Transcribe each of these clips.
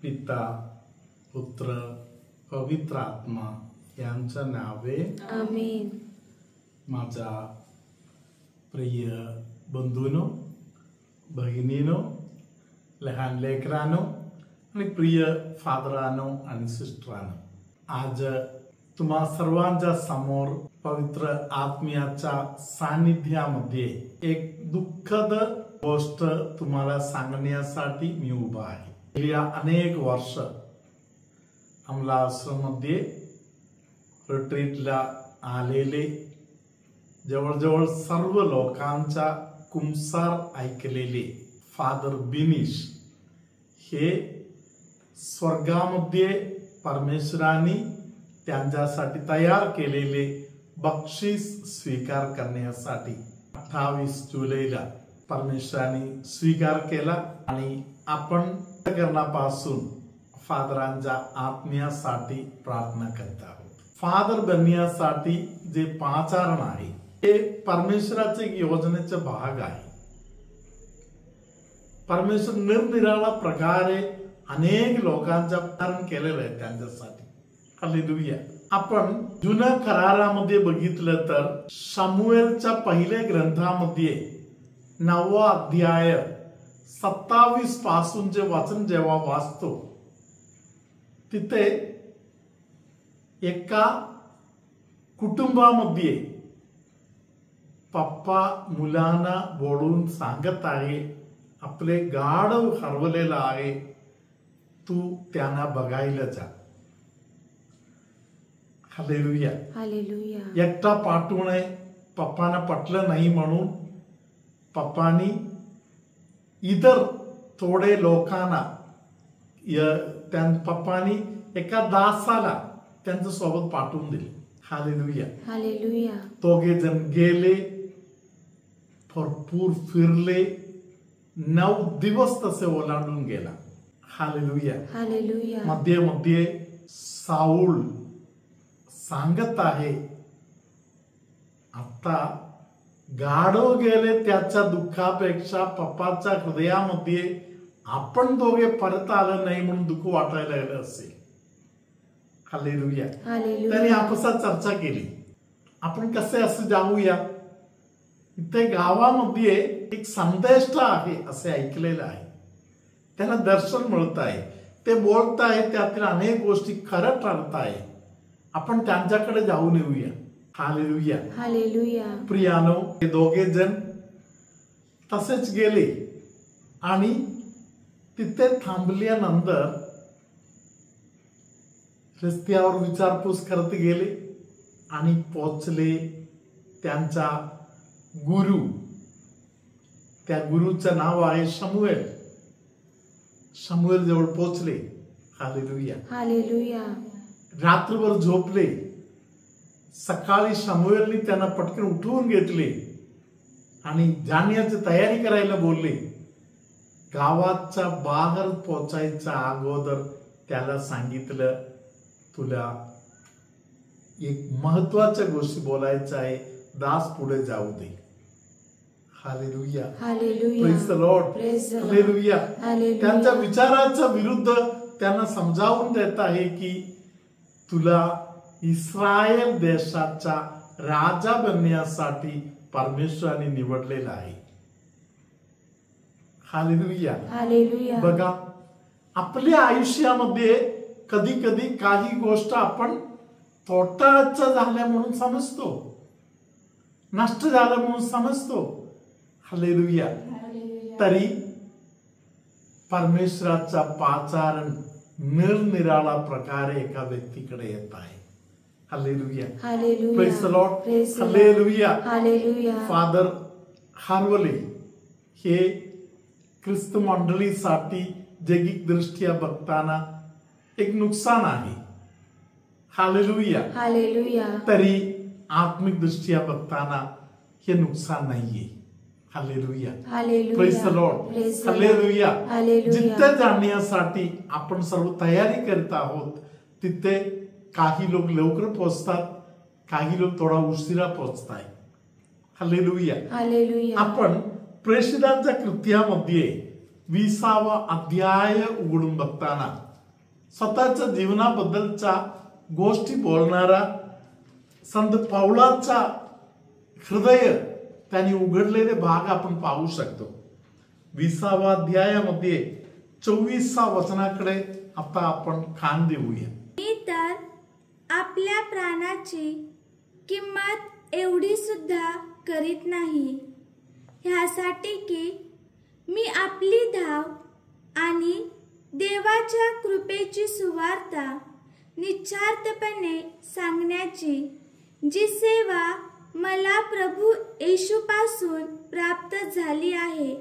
पिता पुत्र पवित्र आत्मा यांच्या नावे आमेन. माझ्या प्रिय बंधूंनो, भगिनीनो, लहान लेकरांनो आणि प्रिय फादरांनो आणि सिस्टरांनो, आज तुम्हा सर्वांच्या समोर पवित्र आत्म्याच्या सानिध्यामध्ये एक दुःखद गोष्ट तुम्हाला सांगण्यासाठी मी उभा आहे. गेल्या अनेक वर्ष अमला आश्रममध्ये रिट्रीटला आलेले जवळजवळ सर्व लोकांचा कुंसार ऐकलेले फादर बिनीश हे स्वर्गामध्ये परमेश्वराने त्यांच्यासाठी तयार केलेले बक्षीस स्वीकार करण्यासाठी 28 जुलैला परमेश्वराने स्वीकार केला आणि आपण करण्यापासून फादरांच्या आत्म्यासाठी प्रार्थना करत आहोत. फादर बनण्यासाठी जे पाचारण आहे हे परमेश्वराचे योजनेचा भाग आहे. परमेश्वर निरनिराळ्या प्रकारे अनेक लोकांचा पाचारण केलेलं आहे त्यांच्यासाठी. हालेलुया. आपण जुन्या करारामध्ये बघितलं तर शमूएलच्या पहिल्या ग्रंथामध्ये 9वा अध्याय 27 पासूनचे वचन जेव्हा वाचतो तिथे एका कुटुंबामध्ये पप्पा मुलांना बोलून सांगत आहे, आपले गाढव हरवलेलं आहे, तू त्यांना बघायला जा. हालेलुया. हालेलुया. एकटा पाठवणे पप्पांना पटलं नाही म्हणून पप्पांनी इतर थोडे लोकांना पप्पांनी एका दासाला त्यांच्या सोबत पाठवून दिले. हालेलुया. हालेलुया. दोघे जण गेले, भरपूर फिरले, 9 दिवस तसे ओलांडून गेला. हालेलुया. हालेलुया. मध्ये मध्ये साऊल सांगत आहे, आता गाढव गेले त्याच्या दुःखापेक्षा पप्पाच्या हृदयामध्ये आपण दोघे परत आलं नाही म्हणून दुःख वाटायला लागलं असेल. हालेलुया. त्यांनी आपसात चर्चा केली, आपण कसे असं जाऊया. इथे गावामध्ये एक संदेष्ट आहे असे ऐकलेलं आहे. त्यांना दर्शन मिळत आहे, ते बोलत आहे, त्यातील अनेक गोष्टी खरं ठरत आहे. आपण त्यांच्याकडे जाऊन येऊया. हालेलुया. हालेलुया. प्रियानो, हे दोघे जण तसेच गेले आणि तिथे थांबल्यानंतर रस्त्यावर विचारपूस करत गेले आणि पोचले त्यांचा गुरु. त्या गुरुचं नाव आहे शमूएल. शमूएल जवळ पोचले. हालेलुया. हालेलुया. रात्रभर झोपले. सकाळी शमूएलने त्यांना पटकन उठवून घेतले आणि जाण्याची तयारी करायला बोलले. गावाच्या बाहेर पोचायच्या अगोदर त्याला सांगितलं, तुला एक महत्वाच्या गोष्टी बोलायचं आहे, दास पुढे जाऊ दे. Hallelujah. Hallelujah. Praise the Lord. Hallelujah. त्यांच्या विचाराच्या विरुद्ध त्यांना समजावून देत आहे की तुला इस्रायल देशाचा राजा बनण्यासाठी परमेश्वराने निवडलेला आहे. हालेलुया. हालेलुया. बघा, आपल्या आयुष्यामध्ये कधी कधी काही गोष्ट आपण तोटाचा झाल्या म्हणून समजतो, नष्ट झालं म्हणून समजतो. हालेलुया. तरी परमेश्वराचा पाचारण निरनिराळा प्रकारे एका व्यक्तीकडे येत आहे. Hallelujah. Hallelujah. Praise the Lord. Hallelujah. Hallelujah. Father Harvley हे ख्रिस्त मंडळीसाठी जैगिक दृष्ट्या बघताना एक नुकसान आहे. हालेलुया. हालेलुया. तरी आत्मिक दृष्ट्या बघताना हे नुकसान नाहीये. Hallelujah. Praise the Lord. Hallelujah. जिथे जाण्यासाठी आपण सर्व तयारी करत आहोत तिथे काही लोक लवकर पोहोचतात, काही लोक थोडा उशिरा पोहोचताय. हालेलुया. हालेलुया. आपण प्रेषितांच्या कृत्यामध्ये 20वा अध्याय उघडून बघताना स्वतःच्या जीवनाबद्दलच्या गोष्टी बोलणारा संत पौलाचा हृदय त्यांनी उघडलेले भाग आपण पाहू शकतो. 20व्या अध्यायामध्ये 24 वचनाकडे आता आपण कान देऊया. मी तर आपल्या प्राणाची किंमत एवढी सुद्धा करीत नाही, ह्यासाठी की मी आपली धाव आणि देवाच्या कृपेची सुवार्ता निस्वार्थपणे सांगण्याची जी सेवा मला प्रभू येशूपासून प्राप्त झाली आहे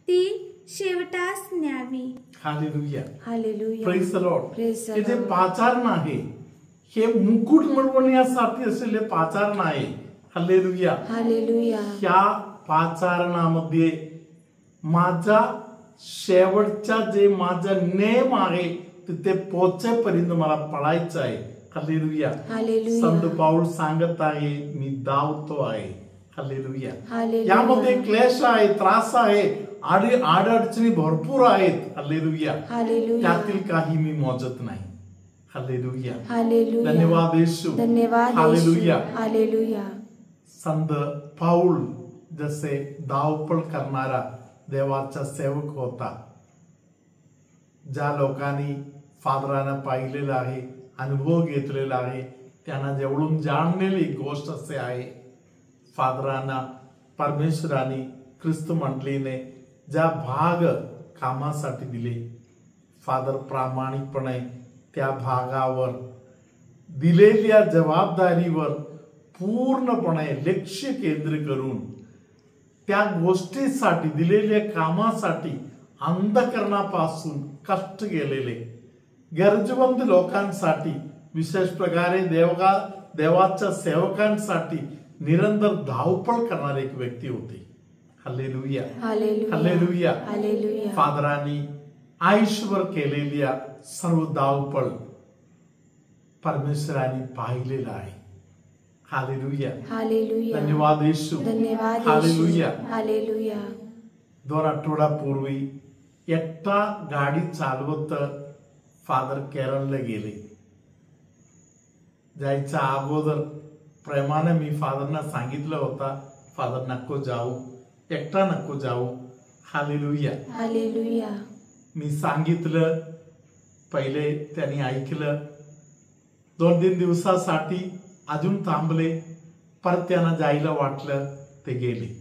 ती शेवटास न्यावी. Hallelujah. Hallelujah. Praise the Lord. Praise the हे जे Lord. पाचारण आहे हे मुकुट मिळवण्यासाठी असलेले पाचारण आहे. हालेलुया. हालेलुया. या पाचारणामध्ये माझा शेवटचा जे माझा नेम आहे तिथे पोहोचेपर्यंत मला पळायचं आहे. हालेलुया. हालेलुया. संत पाऊल सांगत आहे मी धावतो आहे. हालेलुया. हालेलुया. यामध्ये क्लेश आहे, त्रास आहे, अडचणी भरपूर आहेत. हालेलुया. हालेलुया. त्यातील काही मी मोजत नाही. हालेलुया. हालेलुया. धन्यवाद येशू. धन्यवाद हालेलुया. येशू. हालेलुया. संत पाऊल जसे धावपळ करणारा देवाचा सेवक होता. ज्या लोकांनी फादरांना पाहिलेलं आहे, अनुभव घेतलेला आहे, त्यांना जवळून जाणलेली गोष्ट असे आहे, फादरांना परमेश्वराने ख्रिस्त मंडळीने ज्या भाग कामासाठी दिले, फादर प्रामाणिकपणे त्या भागावर दिलेल्या जबाबदारीवर पूर्णपणे लक्ष केंद्रित करून त्या गोष्टीसाठी दिलेल्या कामासाठी अंधकरणापासून कष्ट केलेले गरजवंत लोकांसाठी, विशेष प्रकारे देवाच्या सेवकांसाठी निरंतर धावपळ करणारे एक व्यक्ती होते. हालेलुया. हालेलुया. हालेलुया. हालेलुया. फादरांनी आयुष्यभर केलेल्या सर्व धावपळ परमेश्वराने पाहिलेला आहे. हालेलुया. हालेलुया. धन्यवाद येशू. धन्यवाद हालेलुया. येशू. हालेलुया. 2 आठवड्यापूर्वी एकटा गाडी चालवत फादर केरळला गेले. जायच्या अगोदर प्रेमाने मी फादरना सांगितलं होता, फादर नको जाऊ, एकटा नको जाऊ. हालेलुया. हालेलुया. मी सांगितलं, पहिले त्यांनी ऐकलं. 2-3 दिवसासाठी अजून थांबले, परत त्यांना जायला वाटलं, ते गेले.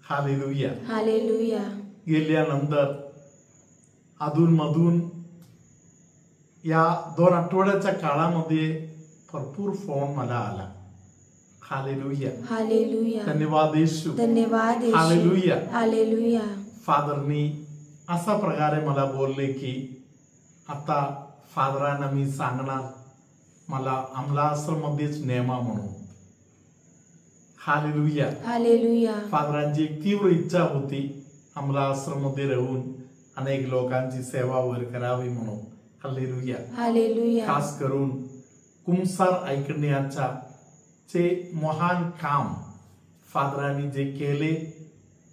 हालेलुया. हालेलुया. गेल्यानंतर अधूनमधून या 2 आठवड्याच्या काळामध्ये भरपूर फोन मला आला. हालेलुया. हालेलुया. धन्यवाद येशू. धन्यवाद येशू. हालेलुया. हालेलुया. फादरनी अशा प्रकारे मला बोलले की आता फादरांना मी सांगणार मला अमलाश्रममध्येच नेमा म्हणून. हालेलुया. हालेलुया. फादरांची एक तीव्र इच्छा होती अमलाश्रममध्ये राहून अनेक लोकांची सेवा वगैरे करावी म्हणून. हालेलुया. हालेलुया. खास करून कुमसार ऐकण्याचा चे महान काम फादरांनी जे केले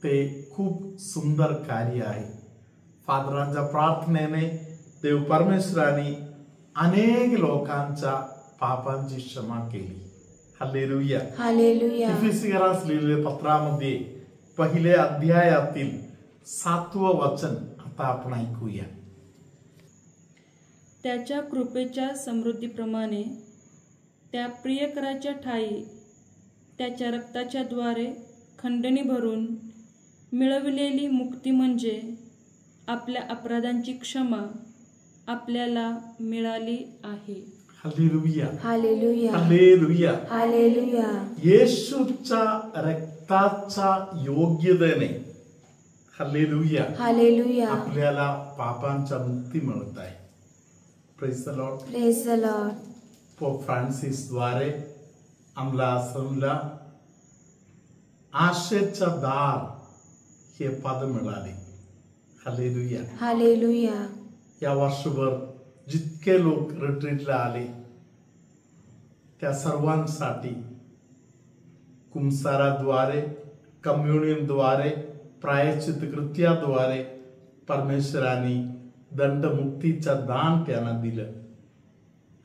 ते खूप सुंदर कार्य आहे. फादरांच्या प्रार्थनेने देव परमेश्वराने अनेक लोकांच्या पापांची क्षमा केली. हालेलुया. हालेलुया. इफिसियरास लिहिलेल्या पत्रामध्ये 1 अध्यायातील 7वं वचन आता आपण ऐकूया. त्याच्या कृपेच्या समृद्धीप्रमाणे त्या प्रियकराच्या ठायी त्याच्या रक्ताच्या द्वारे खंडणी भरून मिळविलेली मुक्ती म्हणजे आपल्या अपराधांची क्षमा आपल्याला मिळाली आहे. हालेलुया. हालेलुया. हालेलुया. हालेलुया. येशूच्या रक्ताच्या योग्यतेने हालेलुया हालेलुया. आपल्याला पापांच्या मुक्ती मिळत आहे. Praise the Lord. Praise the Lord. Pope Francis द्वारे अमलाश्रमला आशेचा दार हे पद मिळाले. हालेलुया. हालेलुया. या वर्षभर जितके लोक रिट्रीटला आले त्या सर्वांसाठी कुमसाराद्वारे, कम्युनियनद्वारे, प्रायश्चित कृत्याद्वारे परमेश्वराने दंडमुक्तीचं दान त्यांना दिलं.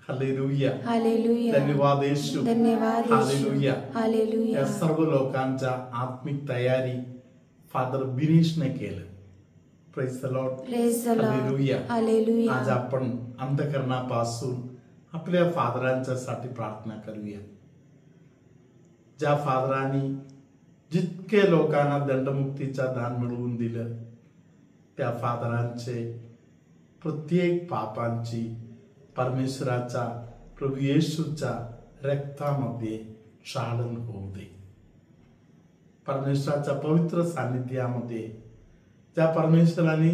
हालेलुया. हालेलुया. धन्यवाद येशू. धन्यवाद येशू. हालेलुया. हालेलुया. या सर्व लोकांच्या आत्मिक तयारी फादर बिनीशने केलं. Praise the Lord. Praise the Lord. Hallelujah. Hallelujah. आज आपण अंतःकरणापासून आपल्या फादरांच्यासाठी प्रार्थना करूया. ज्या फादरांनी जितके लोकांना दंडमुक्तीचा दान मिळवून दिलं, त्या फादरांचे प्रत्येक पापांची परमेश्वराच्या प्रभू येशूच्या रक्तामध्ये क्षालन होऊ दे. परमेश्वराच्या पवित्र सानिध्यामध्ये ज्या परमेश्वराने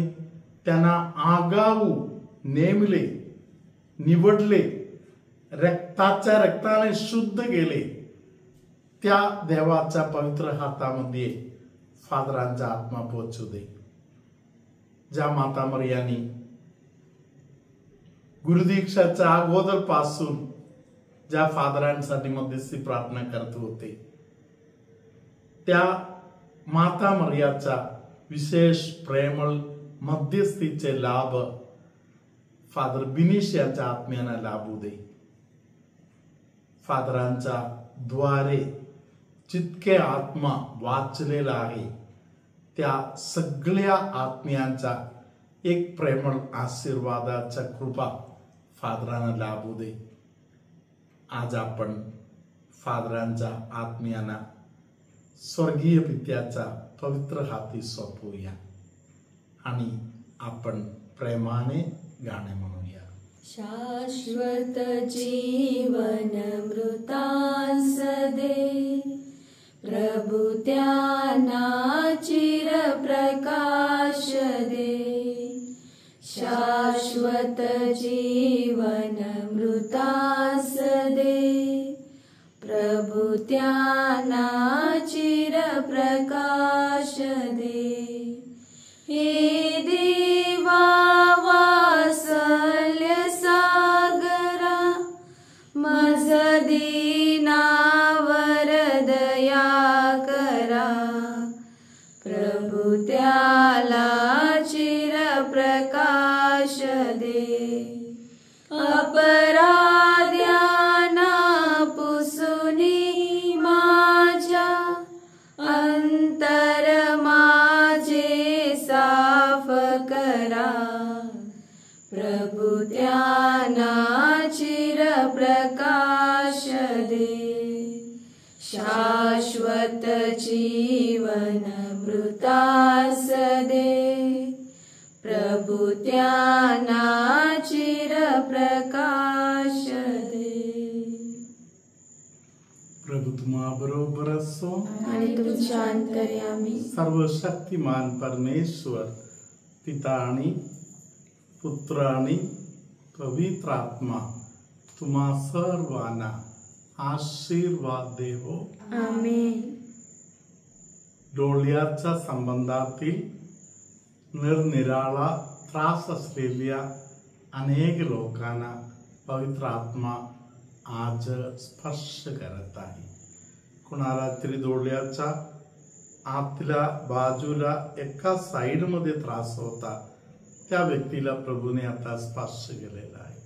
त्यांना आगाऊ नेमले, निवडले, रक्ताने शुद्ध केले, त्या देवाच्या पवित्र हातामध्ये फादरांचा आत्मा पोहोचू दे. ज्या माता मरियानी गुरुदीक्षाच्या अगोदर पासून ज्या फादरांसाठी मध्यस्थी प्रार्थना करत होते, त्या माता मरियाचा विशेष प्रेमळ मध्यस्थीचे लाभ फादर बिनीश याच्या आत्म्याला लाभू दे. फादरांच्या द्वारे जितके आत्मा वाचलेला आहे, त्या सगळ्या आत्म्यांचा एक प्रेमळ आशीर्वादाचा कृपा फादरांना लाभू दे. आज आपण फादरांच्या आत्म्यांना स्वर्गीय पित्याच्या पवित्र हाती सोपवूया आणि आपण प्रेमाने गाणे म्हणूया. शाश्वत जीवन मृतांस दे, प्रभु त्यांना चिर प्रकाश दे. शाश्वत जीवन मृतांस दे, प्रभु त्यांना चिर प्रकाश दे. हे देवा वात्सल्य सागरा, मज दीनावर दया करा. प्रभु त्याला चिर प्रकाश दे. अपराध्यांना पुसुनी माझ्या, अंतर माझे साफ करा. प्रभु त्यांना चिर प्रकाश दे. शाश्वत जीवन मृतांस दे, प्रभु त्यांना चिर प्रकाश दे. प्रभू तुम्हा बरोबर असो आणि तुमच्या अंतर्यामी. सर्व शक्तिमान परमेश्वर पिता आणि पुत्र आणि पवित्र आत्मा तुम्हा सर्वांना आशीर्वाद दे हो. आमेन. डोळ्याच्या संबंधातील निरनिराळा त्रास असलेल्या अनेक लोकांना पवित्र आत्मा आज स्पर्श करत आहे. कुणाला तरी डोळ्याच्या आतल्या बाजूला एका साइड मध्ये त्रास होता, त्या व्यक्तीला प्रभूने आता स्पर्श केलेला आहे.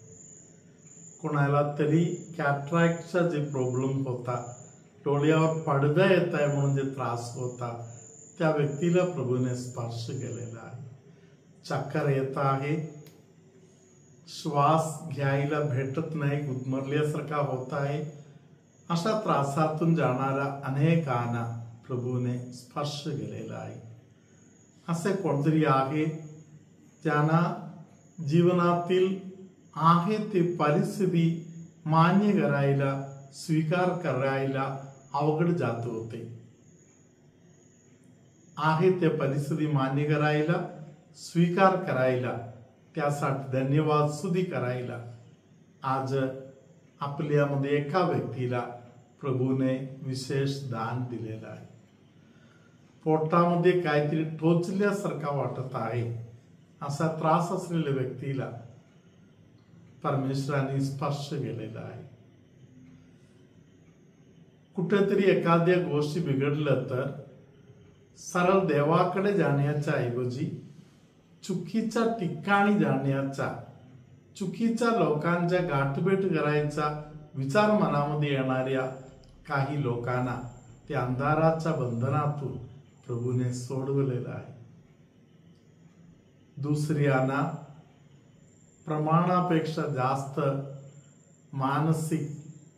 कोणाला तरी कॅटरॅक्टचा जे प्रॉब्लेम होता, डोळ्यावर पडदा येत आहे म्हणून जे त्रास होता, त्या व्यक्तीला प्रभूने स्पर्श केलेला आहे. चक्कर येत आहे, श्वास घ्यायला भेटत नाही, गुदमरल्यासारखा होत आहे, अशा त्रासातून जाणाऱ्या अनेकांना प्रभूने स्पर्श केलेला आहे. असे कोणतरी आहे ज्यांना जीवनातील आहे ते परिस्थिती मान्य करायला, स्वीकार करायला अवघड जात होते. आहे ते परिस्थिती मान्य करायला, स्वीकार करायला, त्यासाठी धन्यवाद स्तुती करायला आज आपल्यामध्ये एका व्यक्तीला प्रभूने विशेष दान दिलेलं आहे. पोटामध्ये काहीतरी टोचल्यासारखा वाटत आहे, असा त्रास असलेल्या व्यक्तीला परमेश्वराने स्पर्श केलेला आहे. कुठेतरी एखाद्या गोष्टी बिघडलं तर सरळ देवाकडे जाण्याच्या ऐवजी चुकीच्या ठिकाणी जाण्याचा, चुकीच्या लोकांच्या गाठभेट करायचा विचार मनामध्ये येणाऱ्या काही लोकांना त्या अंधाराच्या बंधनातून प्रभूने सोडवलेलं आहे. दुसऱ्यांना प्रमाणापेक्षा जास्त मानसिक,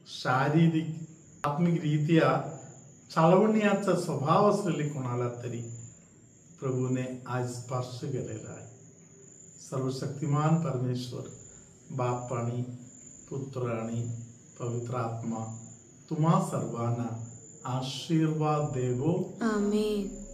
शारीरिक, आत्मिकरित्या चालवण्याचा स्वभाव असलेले कोणाला तरी प्रभूने आज स्पर्श केलेला आहे. सर्वशक्तिमान परमेश्वर बाप आणि पुत्र आणि पवित्र आत्मा तुम्हा सर्वांना आशीर्वाद देवो. आमेन.